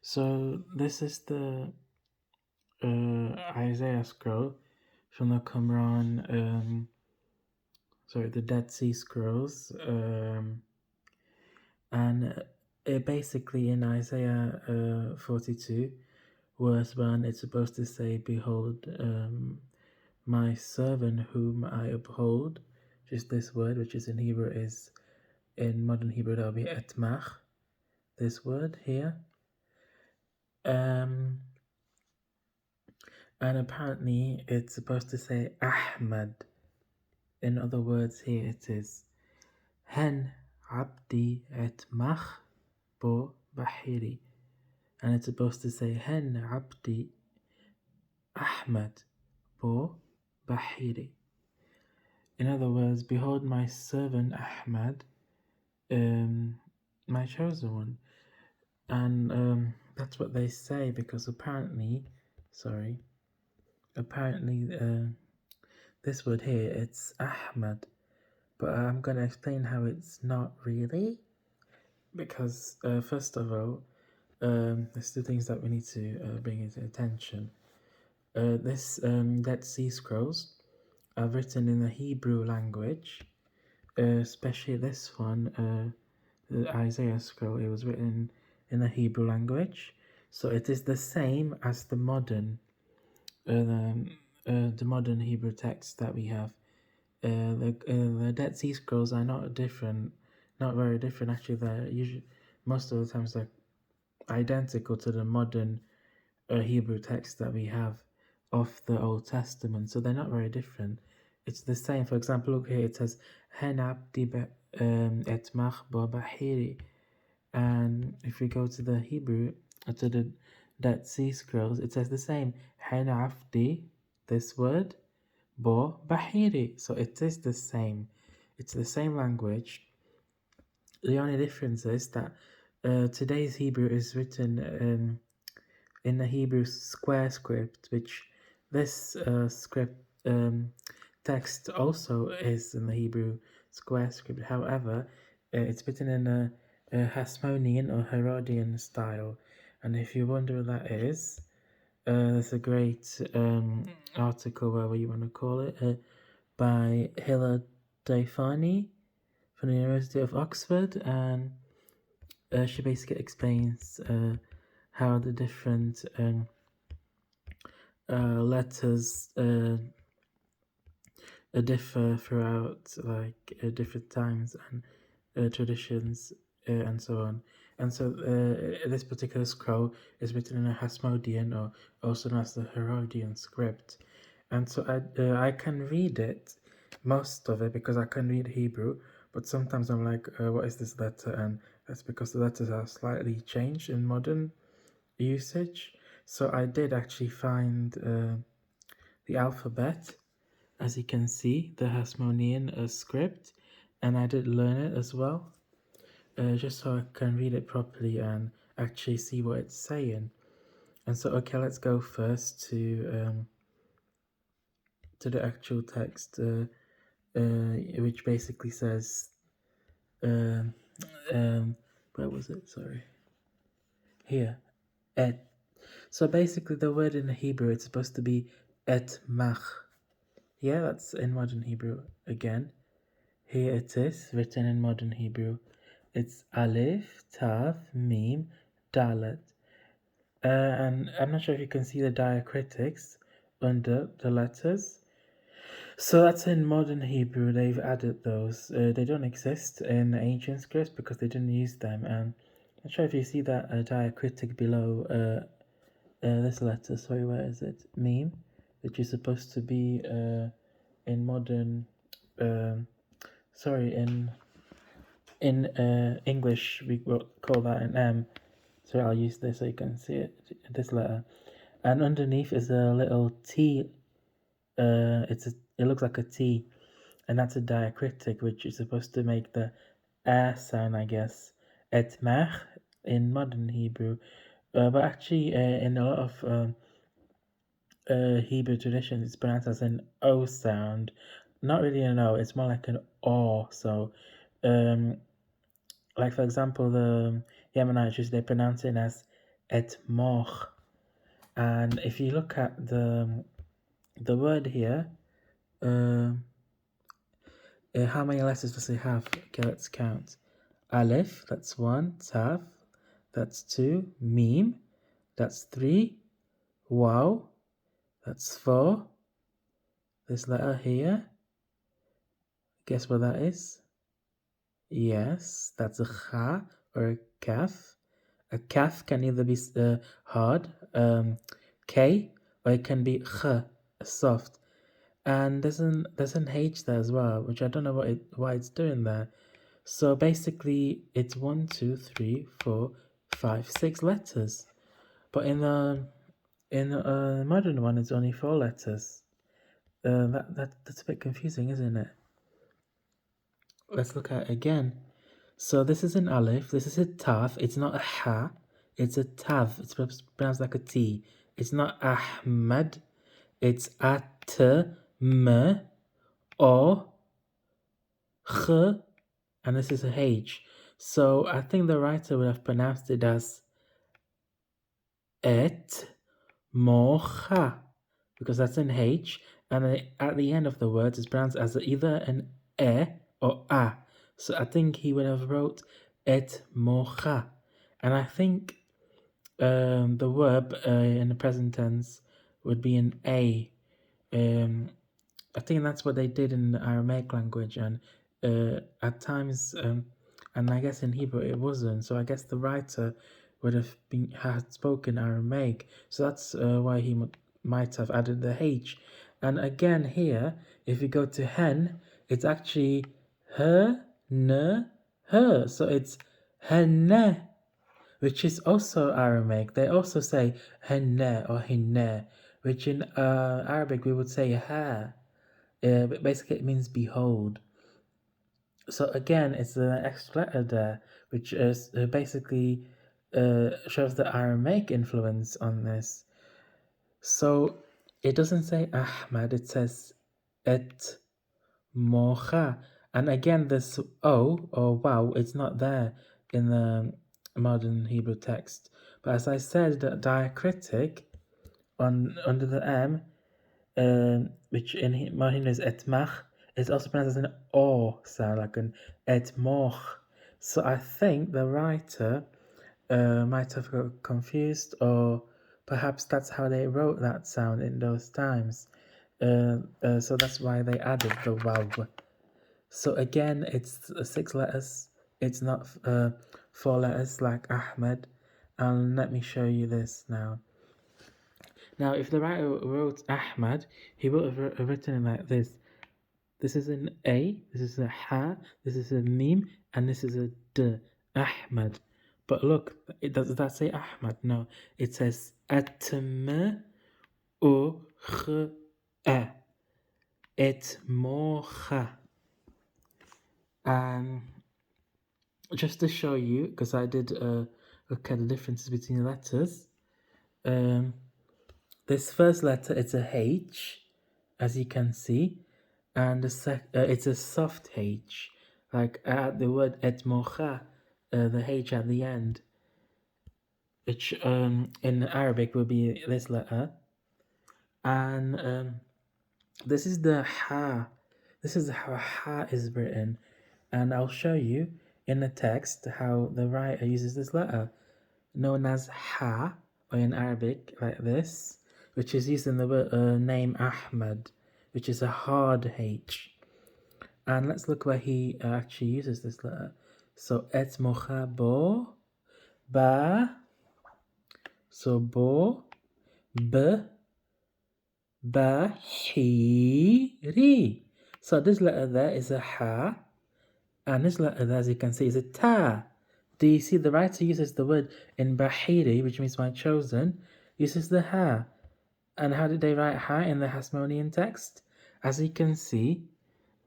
So this is the Isaiah scroll from the Qumran, the Dead Sea Scrolls, and it basically in Isaiah 42, verse 1, it's supposed to say, "Behold, my servant whom I uphold," just this word, which is in Hebrew, is in modern Hebrew that'll be etmach. This word here. And apparently it's supposed to say Ahmad. In other words, here it is Hen Abdi etmach bo bahiri. And it's supposed to say Hen Abdi Ahmad bo bahiri. In other words, behold my servant Ahmad, my chosen one. And that's what they say, because apparently this word here, it's Ahmad, but I'm going to explain how it's not really, because first of all, there's two things that we need to bring into attention. This Dead Sea Scrolls are written in the Hebrew language, especially this one, the Isaiah scroll. It was written in the Hebrew language, so it is the same as the modern Hebrew text that we have. The Dead Sea Scrolls are not very different. Actually, they're usually most of the times they're identical to the modern Hebrew text that we have of the Old Testament. So they're not very different. It's the same. For example, look here. It says Hen abdi etmach bo bahiri, and if we go to the Hebrew, to the Dead Sea Scrolls, it says the same. Hen abdi, this word, bo bahiri. So it is the same. It's the same language. The only difference is that today's Hebrew is written in the Hebrew square script, which this script text also is in the Hebrew square script. However, it's written in a Hasmonean or Herodian style, and if you wonder what that is, there's a great article, whatever you want to call it, by Hilla Daifani from the University of Oxford, and she basically explains how the different letters differ throughout different times and traditions and so on. And so this particular scroll is written in a Hasmodean, or also known as the Herodian script. And so I can read it, most of it, because I can read Hebrew, but sometimes I'm like, what is this letter? And that's because the letters are slightly changed in modern usage. So I did actually find the alphabet, as you can see, the Hasmonean script, and I did learn it as well, just so I can read it properly and actually see what it's saying. And so, okay, let's go first to the actual text, which basically says, where was it? Sorry. Here, et. So basically, the word in Hebrew, it's supposed to be et mach. Yeah, that's in modern Hebrew again. Here it is, written in modern Hebrew. It's Aleph, Tav, Mim, Dalet. And I'm not sure if you can see the diacritics under the letters. So that's in modern Hebrew. They've added those. They don't exist in ancient scripts because they didn't use them. And I'm not sure if you see that diacritic below this letter. Sorry, where is it? Meme, which is supposed to be in modern. In English we will call that an M. So I'll use this so you can see it. This letter, and underneath is a little T. It looks like a T, and that's a diacritic, which is supposed to make the sound, I guess. Etmach in modern Hebrew, but actually in a lot of Hebrew traditions, it's pronounced as an O sound. Not really an O, it's more like an O. So, like for example, the Yemenites, they pronounce it as etmoch. And if you look at the word here, uh, how many letters does it have? Okay, let's count. Aleph, that's 1. Taf, that's 2. Mim, that's 3. Waw, that's 4. This letter here, guess what that is? Yes, that's a kha or a kaf. A kaf can either be hard, k, or it can be kh, soft. And there's an H there as well, which I don't know why it's doing there. So basically, it's 1, 2, 3, 4, 5, 6 letters. But in the modern one, it's only 4 letters. That's a bit confusing, isn't it? Let's look at it again. So this is an aleph. This is a taf. It's not a ha. It's a tav. It's pronounced like a T. It's not Ahmad. It's at m o ch, and this is a H. So I think the writer would have pronounced it as et mocha, because that's an H, and at the end of the words it's pronounced as either an e or a. So I think he would have wrote et mocha, and I think the verb in the present tense would be an a. I think that's what they did in the Aramaic language, and at times, and I guess in Hebrew it wasn't. So I guess the writer would have had spoken Aramaic, so that's why he might have added the H. And again here, if you go to hen, it's actually her, her. So it's henne, which is also Aramaic. They also say henne or hinne, which in Arabic we would say ha. But basically it means behold. So again, it's an extra letter there, which is basically shows the Aramaic influence on this. So it doesn't say Ahmad, it says et mocha. And again, this O or wow, it's not there in the modern Hebrew text. But as I said, the diacritic under the M, which in modern is etmach, is also pronounced as an O sound, like an etmoch. So I think the writer might have got confused, or perhaps that's how they wrote that sound in those times. So that's why they added the waw. So again, it's 6 letters. It's not 4 letters like Ahmed. And let me show you this now. Now, if the writer wrote Ahmad, he would have written it like this. This is an A, this is a Ha, this is a Mim, and this is a D. Ahmad. But look, does that say Ahmad? No, it says Atm U Ch A. Et Mocha. And just to show you, because I did look at the differences between the letters, this first letter, it's a H, as you can see, and it's a soft H, like at the word etmocha, the H at the end, which in Arabic will be this letter, and this is the ha. This is how ha is written, and I'll show you in the text how the writer uses this letter, known as ha, or in Arabic like this, which is used in the name Ahmad, which is a hard H. And let's look where he actually uses this letter. So et mocha bo, ba, so bo, b, ba, hi, ri. So this letter there is a ha, and this letter there, as you can see, is a ta. Do you see the writer uses the word in bahiri, which means my chosen, uses the ha. And how did they write ha in the Hasmonean text? As you can see,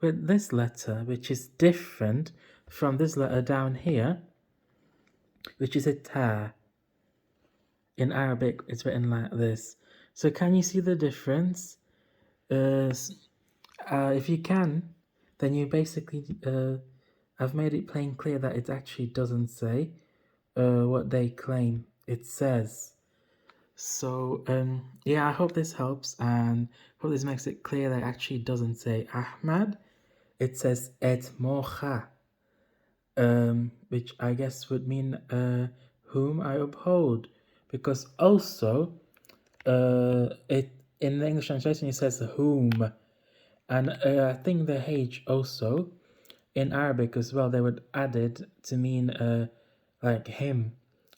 with this letter, which is different from this letter down here, which is a ta. In Arabic, it's written like this. So can you see the difference? If you can, then you basically, I've made it plain clear that it actually doesn't say what they claim it says. So yeah, I hope this helps and hope this makes it clear that it actually doesn't say Ahmad. It says Et Mocha, which I guess would mean whom I uphold, because also it in the English translation it says whom, and I think the H also in Arabic as well they would add it to mean like him.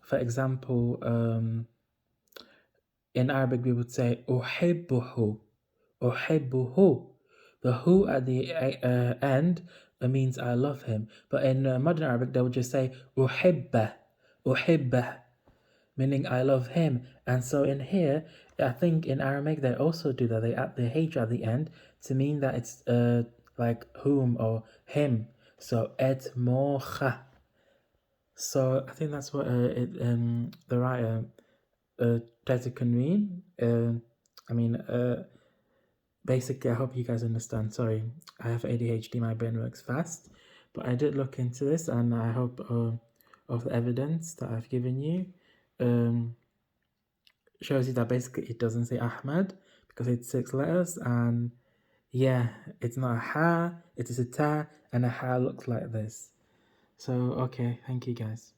For example, in Arabic we would say uhibbuhu, uhibbuhu. The who at the end means I love him, but in modern Arabic they would just say uhibbah, uhibbah, meaning I love him. And so in here, I think in Aramaic they also do that. They add the H at the end to mean that it's like whom or him. So et mocha. So I think that's what the writer tries to convey. I mean, basically, I hope you guys understand. Sorry, I have ADHD. My brain works fast, but I did look into this, and I hope of the evidence that I've given you shows you that basically it doesn't say Ahmad because it's 6 letters, and yeah, it's not a ha, it is a ta, and a ha looks like this. So okay, thank you guys.